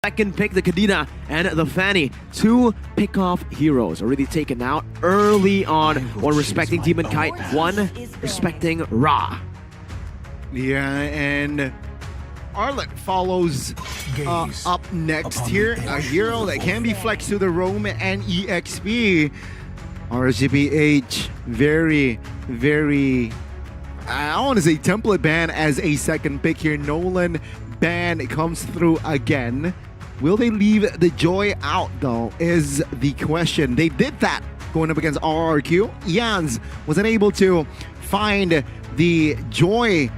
Second pick, the Kadena and the Fanny. Two pick-off heroes already taken out early on. One respecting Demon Kite, one respecting Ra. Yeah, and Arlet follows up next here. A hero that can be flexed to the Roam and EXP. RGBH, very, I don't want to say template ban as a second pick here. Nolan ban comes through again. Will they leave the Joy out though, is the question. They did that going up against RRQ. Jans was unable to find the Joy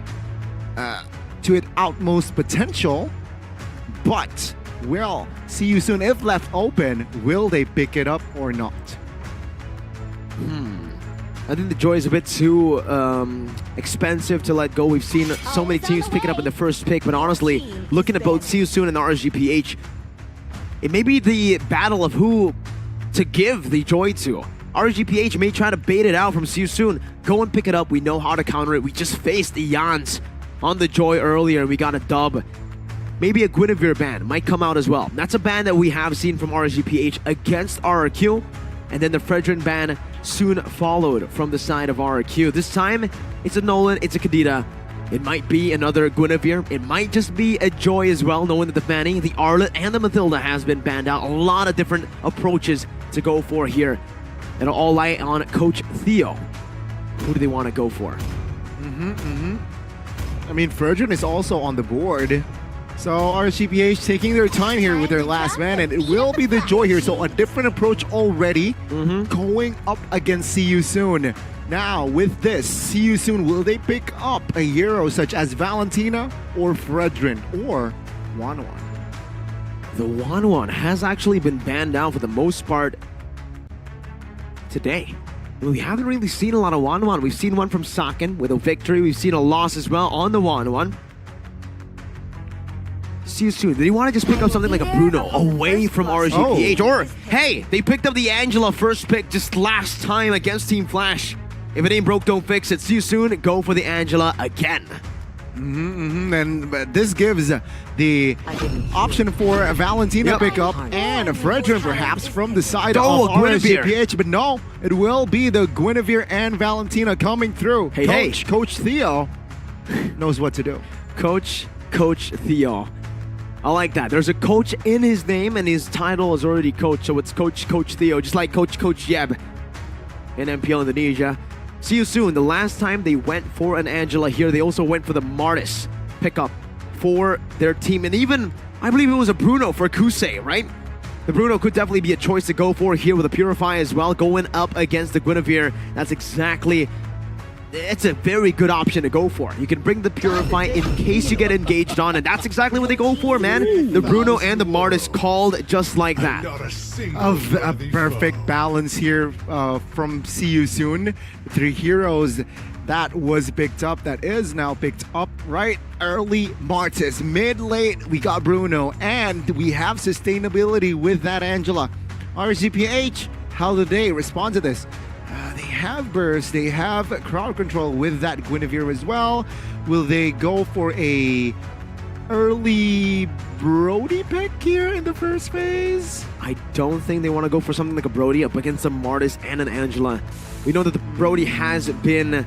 to its utmost potential, but we'll see you soon. If left open, will they pick it up or not? I think the Joy is a bit too expensive to let go. We've seen so many teams pick it up in the first pick, but honestly, looking at both See You Soon and RGPH, it may be the battle of who to give the Joy to. RGPH may try to bait it out from See You Soon. Go and pick it up. We know how to counter it. We just faced the Jans on the Joy earlier, and we got a dub. Maybe a Guinevere ban might come out as well. That's a ban that we have seen from RGPH against RRQ. And then the Fredrin ban soon followed from the side of RRQ. This time, it's a Nolan, it's a Kadena. It might be another Guinevere. It might just be a Joy as well, knowing that the Fanny, the Arlet, and the Mathilda has been banned out. A lot of different approaches to go for here. It'll all lie on Coach Theo. Who do they want to go for? I mean, Fredrin is also on the board. So RGPH taking their time here with their last man, and it will be the Joy here. So a different approach already going up against See You Soon. Now with this, See You Soon, will they pick up a hero such as Valentina or Fredrin or Wanwan? The Wanwan has actually been banned out for the most part today. We haven't really seen a lot of Wanwan. We've seen one from Saken with a victory. We've seen a loss as well on the Wanwan. See You Soon. They want to just pick up something like a Bruno away from RGPH. Or, hey, they picked up the Angela first pick just last time against Team Flash. If it ain't broke, don't fix it. See You Soon, go for the Angela again. And this gives the option for a Valentina pickup and a Fredrin perhaps from the side of RGPH. But no, it will be the Guinevere and Valentina coming through. Coach Theo knows what to do. Coach Theo. I like that. There's a coach in his name, and his title is already coach, so it's Coach Theo, just like Coach Jeb in MPL Indonesia. See You Soon. The last time they went for an Angela here, they also went for the Martis pickup for their team, and even, I believe it was a Bruno for Kusei, right? The Bruno could definitely be a choice to go for here with a Purify as well, going up against the Guinevere. That's exactly... It's a very good option to go for. You can bring the Purify in case you get engaged on, and that's exactly what they go for, man. The Bruno and the Martis called just like that. Of a perfect balance here from See You Soon. Three heroes that was picked up, that is now picked up right early. Martis, mid-late, we got Bruno, and we have sustainability with that Angela. RGPH, how do they respond to this? They have burst, they have crowd control with that Guinevere as well. Will they go for a early Brody pick here in the first phase? I don't think they want to go for something like a Brody up against a Martis and an Angela. We know that the Brody has been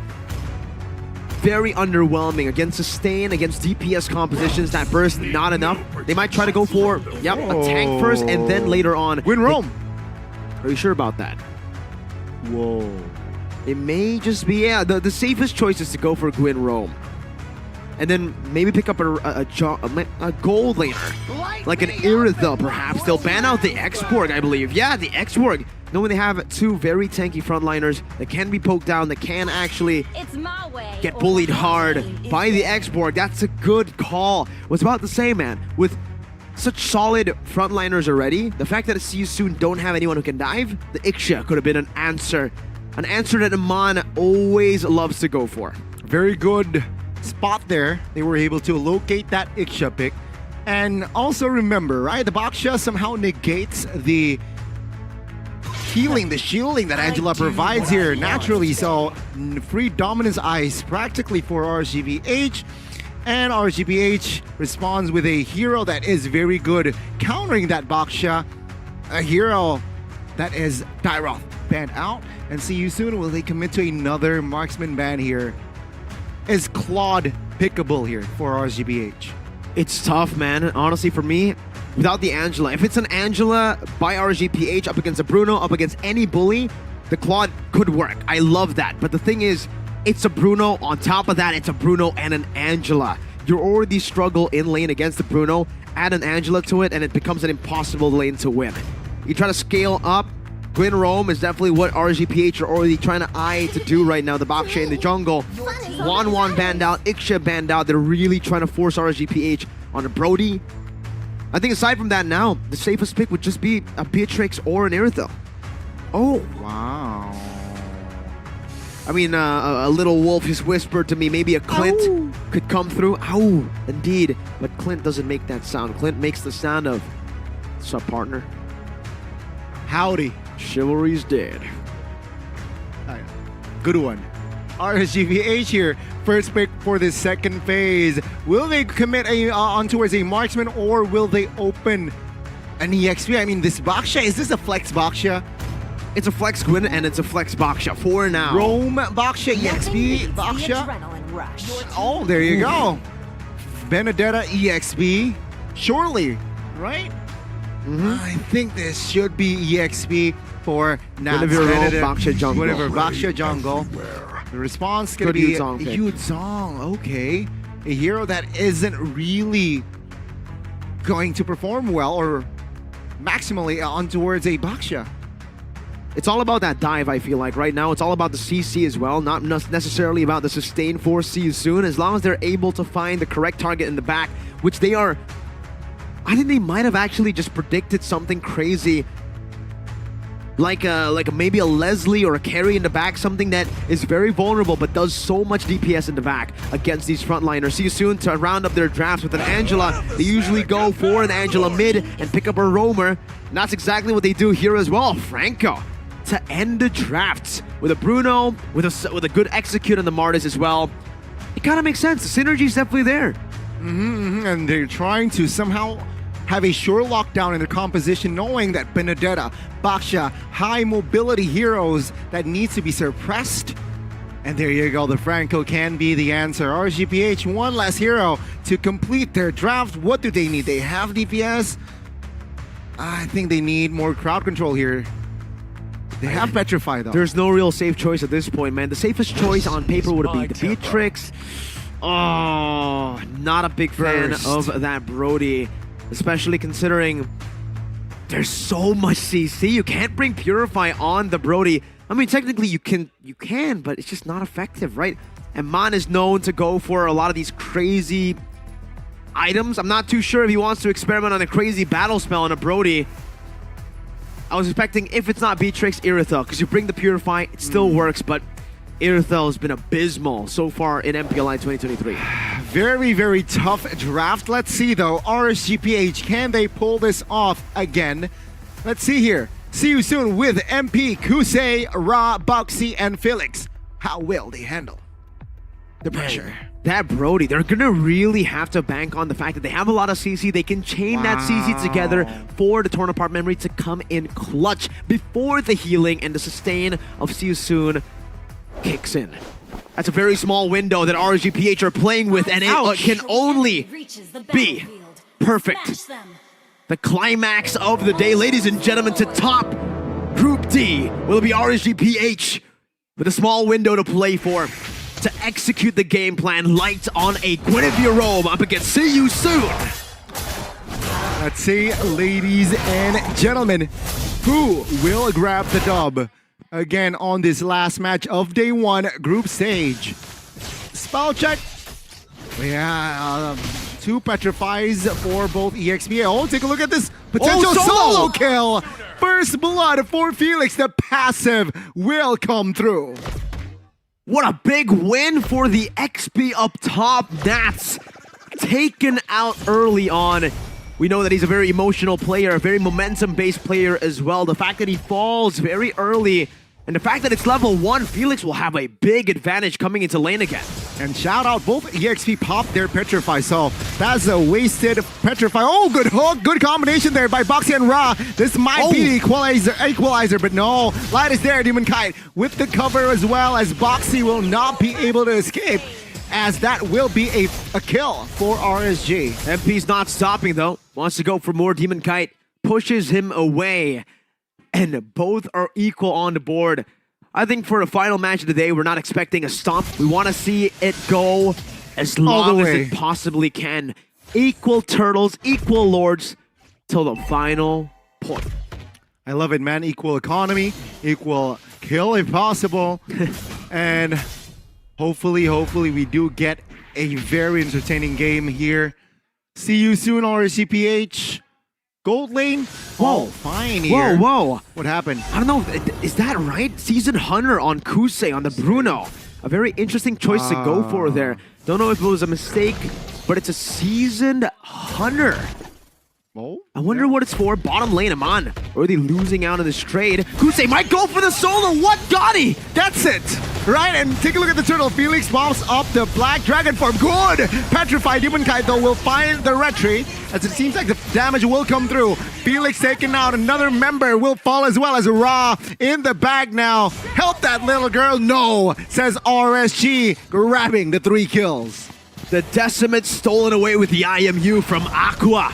very underwhelming against sustain, against DPS compositions. That burst, not enough. They might try to go for, a tank first, and then later on... Win Roam! Are you sure about that? Whoa. It may just be, the safest choice is to go for Gwyn Rome. And then maybe pick up a gold laner, like an Irithyll perhaps. They'll ban out the X-Borg, I believe. Yeah, the X-Borg. Knowing they have two very tanky frontliners that can be poked down, that can actually get bullied hard by the X-Borg. That's a good call. Was about to say, man, with such solid frontliners already, the fact that See You Soon don't have anyone who can dive, the Ixia could have been an answer that Iman always loves to go for. Very good spot there. They were able to locate that Ixia pick. And also remember, right, the Baksha somehow negates the healing, the shielding that Angela provides here naturally. So free dominance ice practically for RGVH. And RGPH responds with a hero that is very good countering that Baksha. A hero that is Dyroth banned out. And see you soon. Will they commit to another marksman ban here? Is Claude pickable here for RGPH? It's tough, man. Honestly, for me, without the Angela, if it's an Angela by RGPH up against a Bruno, up against any bully, the Claude could work. I love that. But the thing is, it's a Bruno. On top of that, it's a Bruno and an Angela. You already struggle in lane against the Bruno, add an Angela to it, and it becomes an impossible lane to win. You try to scale up. Gwyn Rome is definitely what RGPH are already trying to eye to do right now. The Baksha in the jungle. Wan banned out, Iksha banned out. They're really trying to force RGPH on a Brody. I think aside from that now, the safest pick would just be a Beatrix or an Irithyll. Oh, wow. I mean, a little wolf has whispered to me maybe a Clint could come through. Ow, indeed. But Clint doesn't make that sound. Clint makes the sound of, what's up, partner? Howdy. Chivalry's dead. Good one. RGPH here. First pick for the second phase. Will they commit on towards a marksman or will they open an EXP? I mean, this Baksha, is this a flex Baksha? It's a flex Gwyn and it's a flex Baksha for now. Rome Baksha, EXP Baksha. Oh, there you go. Benedetta EXP. Surely, right? I think this should be EXP for Nats. Baksha jungle. Whatever, Baksha jungle. The response is going to be Yuzong. Okay. A hero that isn't really going to perform well or maximally on towards a Baksha. It's all about that dive, I feel like. Right now, it's all about the CC as well, not necessarily about the sustain force. See you soon. As long as they're able to find the correct target in the back, which they are... I think they might have actually just predicted something crazy. Like maybe a Leslie or a carry in the back, something that is very vulnerable but does so much DPS in the back against these frontliners. See you soon to round up their drafts with an Angela. They usually go for an Angela mid and pick up a roamer. And that's exactly what they do here as well. Franco to end the drafts with a Bruno, with a good execute on the Martis as well. It kind of makes sense. The synergy's definitely there. And they're trying to somehow have a sure lockdown in their composition, knowing that Benedetta, Baksha, high mobility heroes that needs to be suppressed. And there you go, the Franco can be the answer. RGPH, one last hero to complete their draft. What do they need? They have DPS. I think they need more crowd control here. They have Petrify though. There's no real safe choice at this point, man. The safest choice on paper would be the Beatrix. Oh, not a big fan of that Brody. Especially considering there's so much CC. You can't bring Purify on the Brody. I mean, technically you can, but it's just not effective, right? And Man is known to go for a lot of these crazy items. I'm not too sure if he wants to experiment on a crazy battle spell on a Brody. I was expecting, if it's not Beatrix, Irithyll, because you bring the Purify, it still works, but Irithyll has been abysmal so far in MPLI 2023. Very, very tough draft. Let's see though, RSGPH, can they pull this off again? Let's see here. See you soon with MP, Kusei, Ra, Boxy, and Felix. How will they handle the pressure? That Brody, they're gonna really have to bank on the fact that they have a lot of CC. They can chain that CC together for the torn apart memory to come in clutch before the healing and the sustain of See You Soon kicks in. That's a very small window that RGPH are playing with, and it can only be perfect. The climax of the day, ladies and gentlemen, to top Group D will be RGPH with a small window to play for, to execute the game plan light on a Guinevere Rome up against See You Soon. Let's see, ladies and gentlemen, who will grab the dub again on this last match of day one, group stage. Spell check. Yeah, 2 petrifies for both EXP. Oh, take a look at this potential solo kill. First blood for Felix. The passive will come through. What a big win for the XP up top. That's taken out early on. We know that he's a very emotional player, a very momentum-based player as well. The fact that he falls very early, and the fact that it's level 1, Felix will have a big advantage coming into lane again. And shout out, both EXP popped their Petrify, so that's a wasted Petrify. Oh, good hook, good combination there by Boxy and Ra. This might be the equalizer, but no. Light is there, Demon Kite, with the cover as well, as Boxy will not be able to escape, as that will be a kill for RSG. MP's not stopping though, wants to go for more. Demon Kite pushes him away, and both are equal on the board. I think for the final match of the day, we're not expecting a stomp. We want to see it go as long as it possibly can. Equal turtles, equal lords, till the final point. I love it, man. Equal economy, equal kill if possible. And hopefully we do get a very entertaining game here. See you soon, RSGPH. Gold lane? Whoa. Fine here. Whoa. What happened? I don't know, is that right? Season Hunter on Kusei on the Bruno. A very interesting choice to go for there. Don't know if it was a mistake, but it's a Seasoned Hunter. Oh, I wonder what it's for. Bottom lane, Aman already losing out in this trade. Kusei might go for the solo. What got he? That's it. Right, and take a look at the turtle. Felix pops up the Black Dragon form. Good! Petrified Demon Kite, though, will find the retreat, as it seems like the damage will come through. Felix taken out. Another member will fall as well, as Ra in the bag now. Help that little girl. No, says RSG, grabbing the 3 kills. The Decimate stolen away with the IMU from Aqua.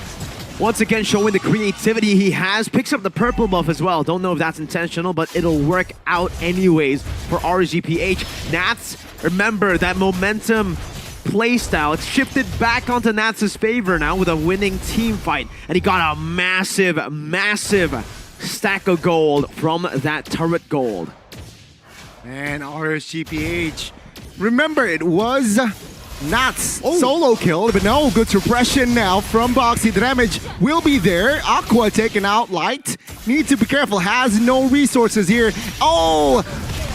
Once again, showing the creativity he has. Picks up the purple buff as well. Don't know if that's intentional, but it'll work out anyways for RSGPH. Nats, remember that momentum playstyle. It's shifted back onto Nats' favor now with a winning team fight. And he got a massive stack of gold from that turret gold. And RSGPH, remember, it was Nats solo kill, but no, good suppression now from Boxy. The damage will be there. Aqua taken out. Light needs to be careful, has no resources here. Oh,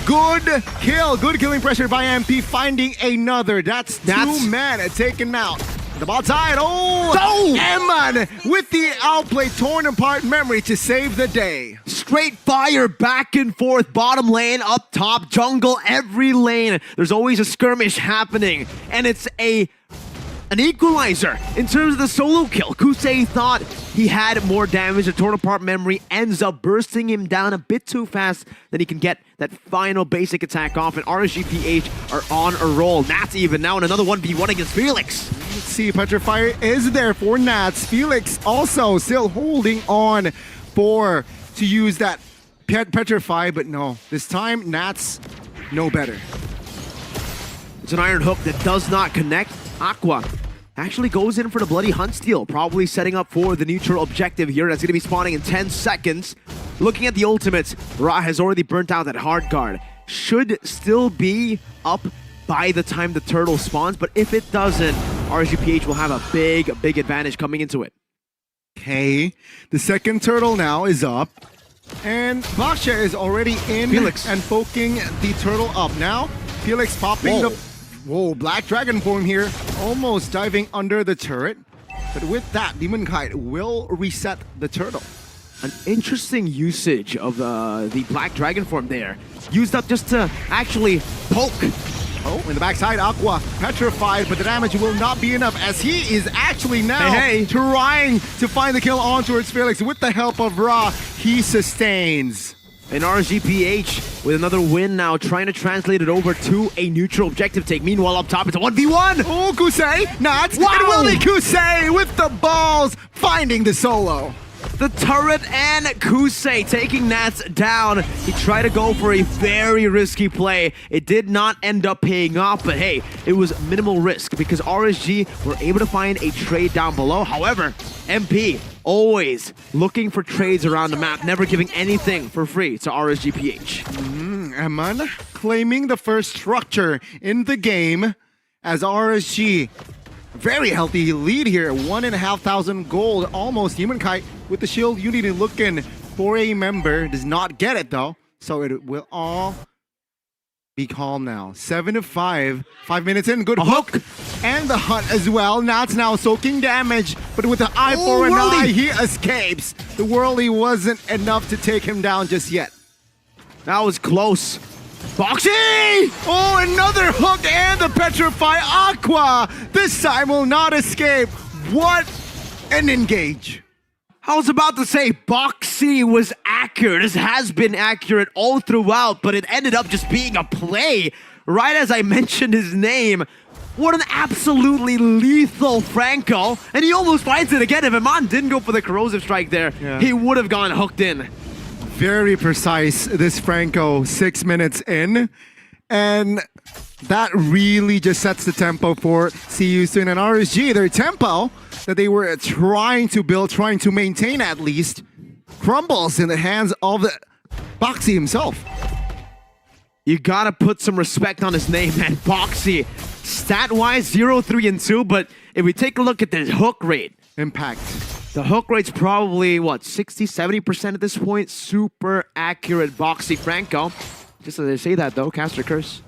good kill, good killing pressure by MP, finding another. That's 2 men taken out. The ball side, Emman with the outplay, torn apart memory to save the day. Straight fire back and forth, bottom lane, up top, jungle, every lane. There's always a skirmish happening, and it's an equalizer in terms of the solo kill. Kusei thought he had more damage. The torn apart memory ends up bursting him down a bit too fast that he can get that final basic attack off, and RSGPH are on a roll. Nats even now in another 1v1 against Felix. Let's see, Petrifier is there for Nats. Felix also still holding on to use that Petrify, but no, this time Nats no better. It's an iron hook that does not connect. Aqua actually goes in for the bloody hunt steal, probably setting up for the neutral objective here. That's going to be spawning in 10 seconds. Looking at the ultimates, Ra has already burnt out that hard guard. Should still be up by the time the turtle spawns, but if it doesn't, RSGPH will have a big advantage coming into it. Okay, the second turtle now is up, and Baksha is already in Felix and poking the turtle up. Now, Felix popping the Black Dragon form here, almost diving under the turret. But with that, Demon Kite will reset the turtle. An interesting usage of the Black Dragon form there. Used up just to actually poke. Oh, in the backside, Aqua petrified, but the damage will not be enough, as he is actually now trying to find the kill on towards Felix. With the help of Ra, he sustains. And RSGPH with another win now, trying to translate it over to a neutral objective take. Meanwhile, up top, it's a 1v1. Oh, Kusei, Nats, wow. It will be Kusei with the balls, finding the solo. The turret and Kusei taking Nats down. He tried to go for a very risky play. It did not end up paying off, but hey, it was minimal risk because RSG were able to find a trade down below. However, MP always looking for trades around the map, never giving anything for free to RSGPH. Emman claiming the first structure in the game as RSG. Very healthy lead here, 1,500 gold, almost. Human Kite with the shield unity looking for a member, does not get it though, so it will all be calm now. 7-5, 5 minutes in, good hook, and the hunt as well. Now it's now soaking damage, but with the eye for an eye, he escapes. The whirly wasn't enough to take him down just yet. That was close. Boxy! Oh, another hook and the Petrify Aqua. This time will not escape. What an engage. I was about to say Boxy was accurate. This has been accurate all throughout, but it ended up just being a play right as I mentioned his name. What an absolutely lethal Franco. And he almost finds it again. If Iman didn't go for the corrosive strike there, he would have gone hooked in. Very precise, this Franco, 6 minutes in. And that really just sets the tempo for CU Soon and RSG. Their tempo that they were trying to build, trying to maintain at least, crumbles in the hands of the Boxy himself. You gotta put some respect on his name, man. Boxy, stat-wise, 0-3-2, but if we take a look at the hook rate, Impact. the hook rate's probably, what, 60-70% at this point? Super accurate Boxy Franco. Just as they say that, though, Caster Curse.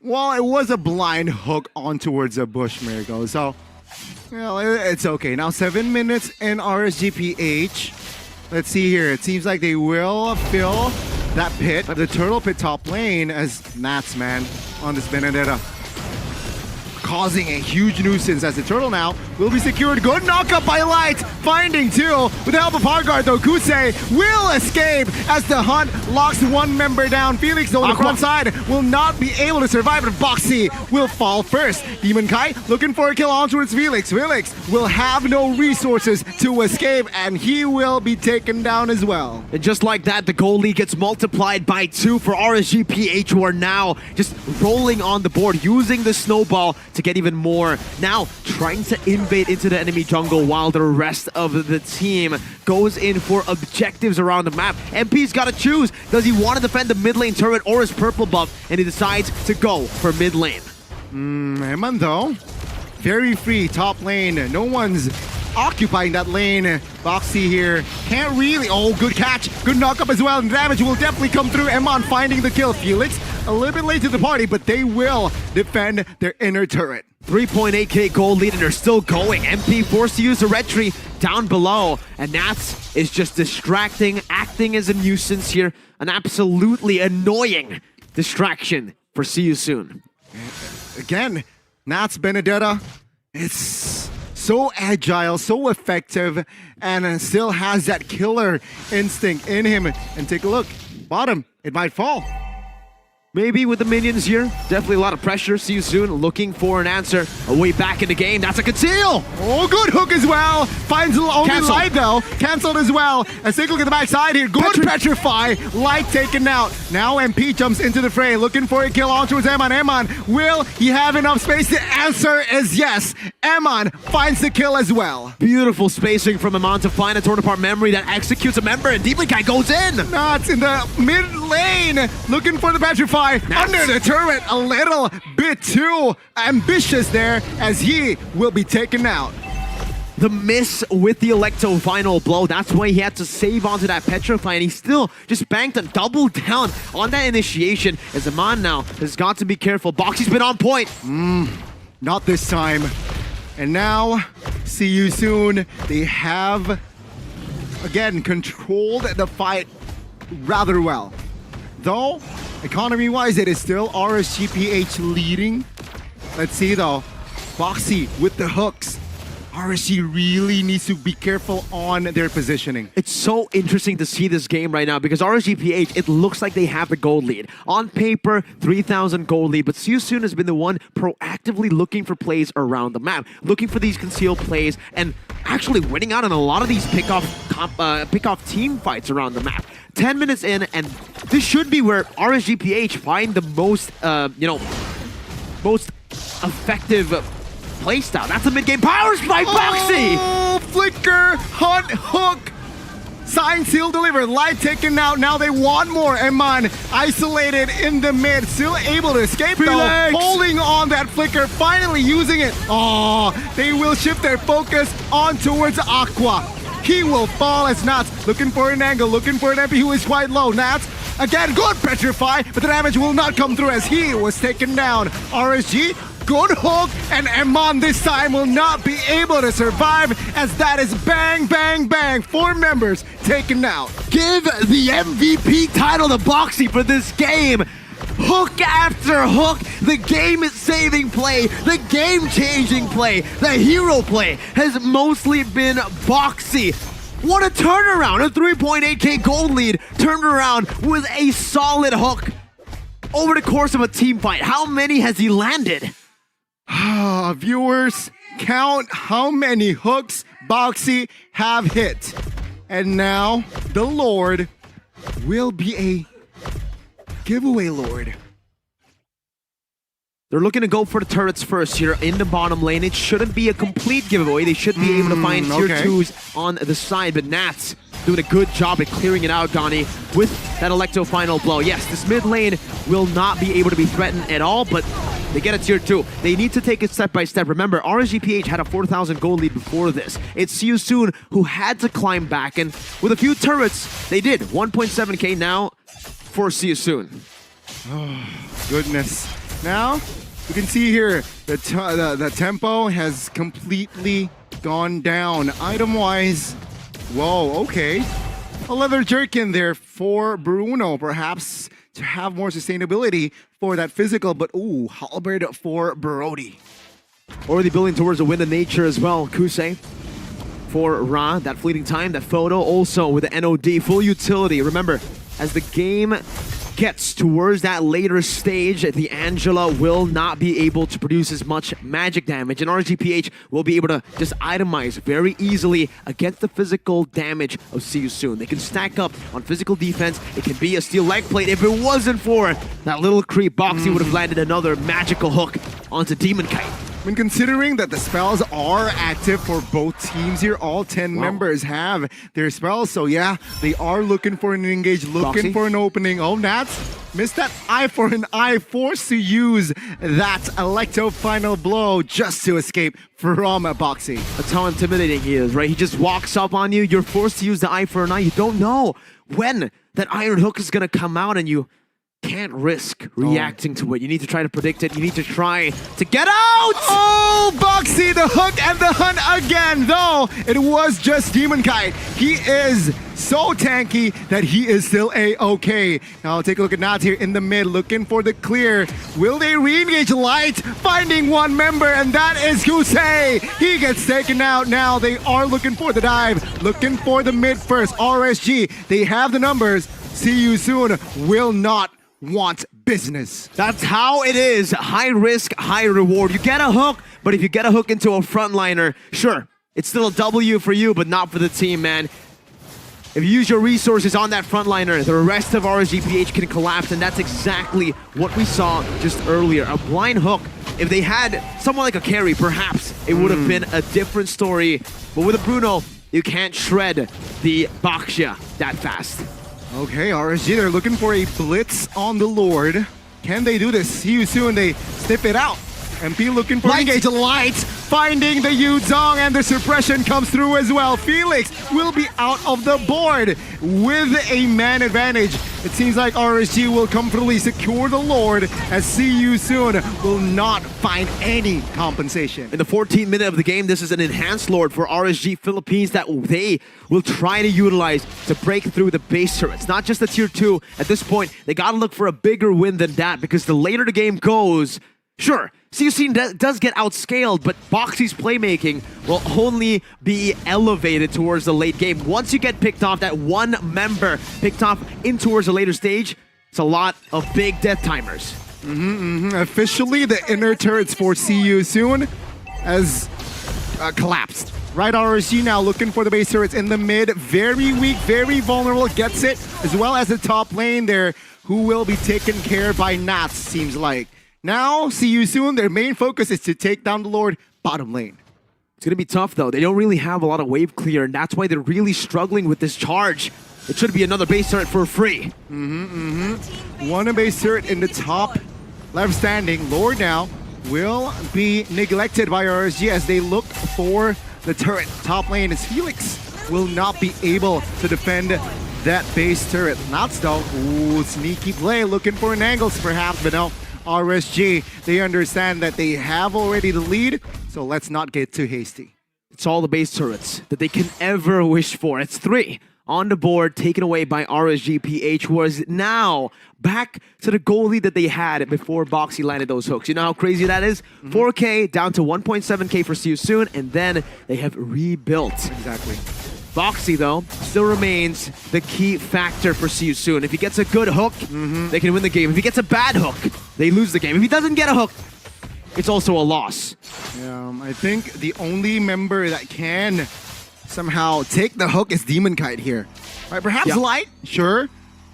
Well, it was a blind hook on towards a bush, Miracle. So, well, it's okay. Now, 7 minutes in RSGPH. Let's see here. It seems like they will fill that pit, the turtle pit top lane, as Nats, man, on this Benedetta. Causing a huge nuisance as the turtle now will be secured. Good knockup by Light, finding two. With the help of Hardguard though, Kusei will escape as the hunt locks one member down. Felix though on the front side will not be able to survive, but Boxy will fall first. Demon Kai looking for a kill on towards Felix. Felix will have no resources to escape and he will be taken down as well. And just like that, the goal lead gets multiplied by 2 for RSGPH, who are now just rolling on the board, using the snowball to get even more. Now trying to invade into the enemy jungle while the rest of the team goes in for objectives around the map. MP's got to choose. Does he want to defend the mid lane turret or his purple buff? And he decides to go for mid lane. Eman though, very free top lane. No one's occupying that lane. Boxy here can't really. Oh, good catch. Good knockup as well. And damage will definitely come through. Eman finding the kill. Felix a little bit late to the party, but they will defend their inner turret. 3.8k gold lead, and they're still going. MP forced to use the red tree down below, and Nats is just distracting, acting as a nuisance here. An absolutely annoying distraction for CU Soon. Again, Nats Benedetta, it's so agile, so effective, and still has that killer instinct in him. And take a look, bottom, it might fall. Maybe with the minions here, definitely a lot of pressure. See you soon, looking for an answer. A way back in the game, that's a conceal! Oh, good hook as well. Finds only Light though. Cancelled as well. As take a look at the backside here. Good Petrify. Light taken out. Now MP jumps into the fray, looking for a kill on towards Eman. Eman, will he have enough space? The answer is yes. Eman finds the kill as well. Beautiful spacing from Eman to find a torn apart memory that executes a member, and Deeply Guy goes in! Nuts in the mid lane, looking for the Petrify. Under the turret, a little bit too ambitious there as he will be taken out. The miss with the Electo final blow, that's why he had to save onto that Petrify, and he still just banked and doubled down on that initiation. As Eman now has got to be careful. Boxy's been on point. Not this time. And now, see you soon. They have, again, controlled the fight rather well. Though, economy-wise, it is still RSGPH leading. Let's see though, Boxy with the hooks. RSG really needs to be careful on their positioning. It's so interesting to see this game right now because RSGPH, it looks like they have the gold lead. On paper, 3,000 gold lead, but CU Soon has been the one proactively looking for plays around the map, looking for these concealed plays, and actually winning out on a lot of these pick-off team fights around the map. 10 minutes in, and this should be where RSGPH find the most, most effective playstyle. That's a mid-game power spike, Boxy! Oh, flicker, hunt, hook. Sign, seal, deliver. Light taken out. Now they want more. Eman isolated in the mid. Still able to escape though. Holding on that flicker. Finally using it. Oh, they will shift their focus on towards Aqua. He will fall as Nats looking for an angle, looking for an MP who is quite low. Nats, again, good Petrify, but the damage will not come through as he was taken down. RSG Good hook, and Emon this time will not be able to survive as that is bang, bang, bang. 4 members taken out. Give the MVP title to Boxy for this game. Hook after hook, the game-saving play, the game-changing play, the hero play has mostly been Boxy. What a turnaround! A 3.8k gold lead turned around with a solid hook. Over the course of a team fight, how many has he landed? Viewers, count how many hooks Boxy have hit. And now, the Lord will be a giveaway Lord. They're looking to go for the turrets first here in the bottom lane. It shouldn't be a complete giveaway. They should be able to find tier 2s on the side, but Nats doing a good job at clearing it out, Donnie, with that Electro final blow. Yes, this mid lane will not be able to be threatened at all, but they get a tier 2. They need to take it step by step. Remember, RSGPH had a 4,000 gold lead before this. It's See You Soon who had to climb back, and with a few turrets, they did. 1.7k now for See You Soon. Oh, goodness. Now, you can see here, the tempo has completely gone down. Item-wise, whoa, okay. A leather jerkin there for Bruno, perhaps to have more sustainability for that physical, but ooh, halberd for Brody. Already building towards a wind of nature as well, Kusei. For Ra, that fleeting time, that photo also with the NOD, full utility. Remember, as the game gets towards that later stage, the Angela will not be able to produce as much magic damage, and RGPH will be able to just itemize very easily against the physical damage of See You Soon. They can stack up on physical defense. It can be a steel leg plate. If it wasn't for that little creep, Boxy would have landed another magical hook onto Demon Kite. When considering that the spells are active for both teams here, all 10 members have their spells. So yeah, they are looking for an engage, looking Boxy for an opening. Oh, Nats missed that eye for an eye, forced to use that Electro final blow just to escape from Boxy. That's how intimidating he is, right? He just walks up on you. You're forced to use the eye for an eye. You don't know when that iron hook is going to come out, and you can't risk reacting to it. You need to try to predict it. You need to try to get out! Oh, Boxy, the hook and the hunt again, though it was just Demon Kite. He is so tanky that he is still A-okay. Now take a look at Nats here in the mid, looking for the clear. Will they re-engage Light? Finding one member, and that is Kusei. He gets taken out now. They are looking for the dive, looking for the mid first. RSG, they have the numbers. See You Soon will not want business. That's how it is. High risk, high reward. You get a hook, but if you get a hook into a frontliner, sure, it's still a W for you, but not for the team, man. If you use your resources on that frontliner, the rest of RSGPH can collapse, and that's exactly what we saw just earlier. A blind hook. If they had someone like a carry, perhaps it would have been a different story. But with a Bruno, you can't shred the Baxia that fast. Okay, RSG, they're looking for a blitz on the Lord. Can they do this? See You Soon, they sniff it out. Mpli looking for engage Light, finding the Yuzong, and the suppression comes through as well. Felix will be out of the board with a man advantage. It seems like RSG will comfortably secure the Lord, as See You Soon will not find any compensation. In the 14th minute of the game, this is an enhanced Lord for RSG Philippines that they will try to utilize to break through the base turrets. Not just the tier 2. At this point, they gotta look for a bigger win than that, because the later the game goes, sure, See You Soon does get outscaled, but Boxy's playmaking will only be elevated towards the late game. Once you get picked off, that one member picked off in towards the later stage, it's a lot of big death timers. Officially, the inner turrets for See You Soon has collapsed. Right, RSG now looking for the base turrets in the mid. Very weak, very vulnerable, gets it, as well as the top lane there, who will be taken care by Nats, seems like. Now, See You Soon, their main focus is to take down the Lord bottom lane. It's going to be tough, though. They don't really have a lot of wave clear, and that's why they're really struggling with this charge. It should be another base turret for free. One base turret in the top left standing. Lord now will be neglected by RSG as they look for the turret. Top lane is Felix will not be able to defend that base turret. Nats though, ooh, sneaky play, looking for an angles perhaps, but no. RSG, they understand that they have already the lead, so let's not get too hasty. It's all the base turrets that they can ever wish for. It's 3 on the board, taken away by RSGPH, who is now back to the goal lead that they had before Boxy landed those hooks. You know how crazy that is? 4K down to 1.7K for See You Soon, and then they have rebuilt. Exactly. Boxy, though, still remains the key factor for See You Soon. If he gets a good hook, they can win the game. If he gets a bad hook, they lose the game. If he doesn't get a hook, it's also a loss. I think the only member that can somehow take the hook is Demon Kite here. Right? Perhaps Light, sure,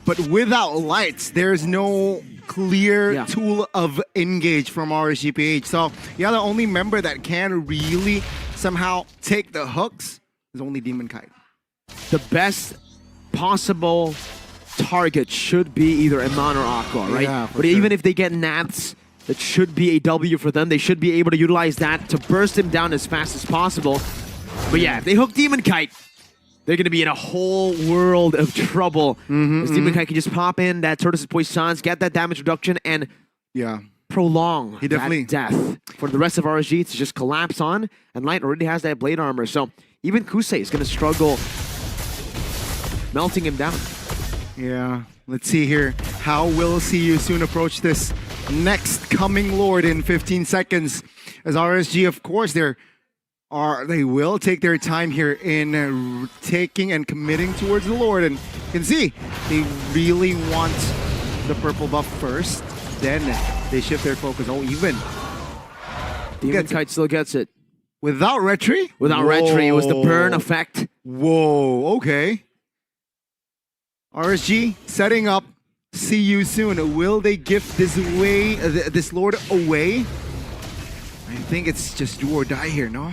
but without Lights, there's no clear tool of engage from RSGPH. So, yeah, the only member that can really somehow take the hooks is only Demon Kite. The best possible target should be either Iman or Aqua, right? Yeah, but even if they get Nats, that should be a W for them. They should be able to utilize that to burst him down as fast as possible. But yeah, if they hook Demon Kite, they're going to be in a whole world of trouble. As Demon Kite can just pop in that Turtles' Poisons, get that damage reduction, and prolong that death. For the rest of RSG to just collapse on, and Light already has that blade armor. So even Kusei is going to struggle melting him down. Yeah, let's see here. How will See You Soon approach this next coming Lord in 15 seconds? As RSG, of course, they will take their time here in taking and committing towards the Lord. And you can see, they really want the purple buff first. Then they shift their focus. Oh, even. Demon Kite still gets it. Without Retry? Without Retry, it was the burn effect. Whoa, okay. RSG setting up See You Soon. Will they give this Lord away? I think it's just do or die here, no?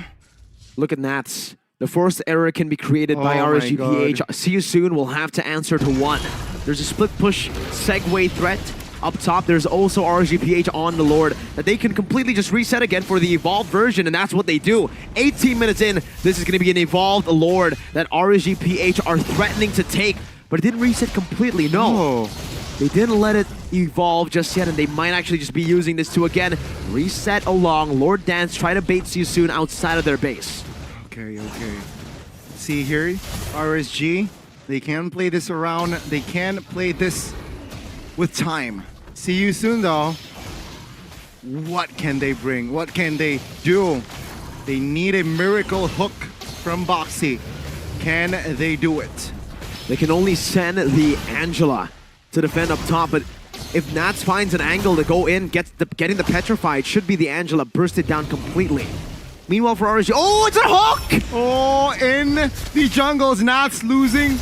Look at Nats. The first error can be created by RSGPH. See You Soon will have to answer to 1. There's a split push segue threat. Up top, there's also RSGPH on the Lord that they can completely just reset again for the evolved version, and that's what they do. 18 minutes in, this is going to be an evolved Lord that RSGPH are threatening to take, but it didn't reset completely, no. They didn't let it evolve just yet, and they might actually just be using this to, again, reset along. Lord Dance, try to bait See You Soon outside of their base. Okay. See here, RSG, they can play this around. They can play this with time. See You Soon, though. What can they bring? What can they do? They need a miracle hook from Boxy. Can they do it? They can only send the Angela to defend up top, but if Nats finds an angle to go in, getting the Petrify, it should be the Angela bursted down completely. Meanwhile for RSG, oh, it's a hook! Oh, in the jungles, Nats loses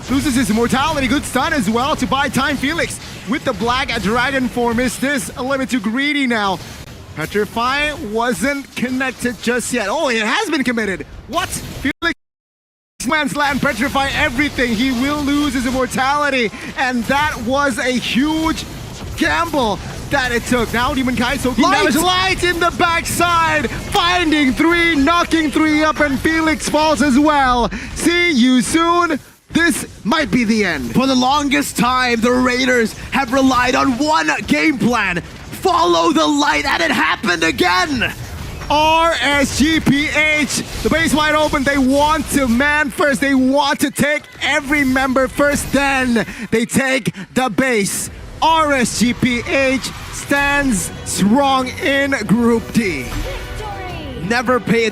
his immortality. Good stun as well to buy time. Felix with the black dragon form. Is this a little bit too greedy now? Petrify wasn't connected just yet. Oh, it has been committed. What? Felix man's land, Petrify everything. He will lose his immortality. And that was a huge gamble that it took. Now Demon Kite soaking damage. Light in the backside, finding 3, knocking 3 up, and Felix falls as well. See You Soon. This might be the end. For the longest time, the Raiders have relied on one game plan. Follow the light, and it happened again. RSGPH, the base wide open. They want to man first. They want to take every member first. Then they take the base. RSGPH stands strong in Group D. Never pay attention.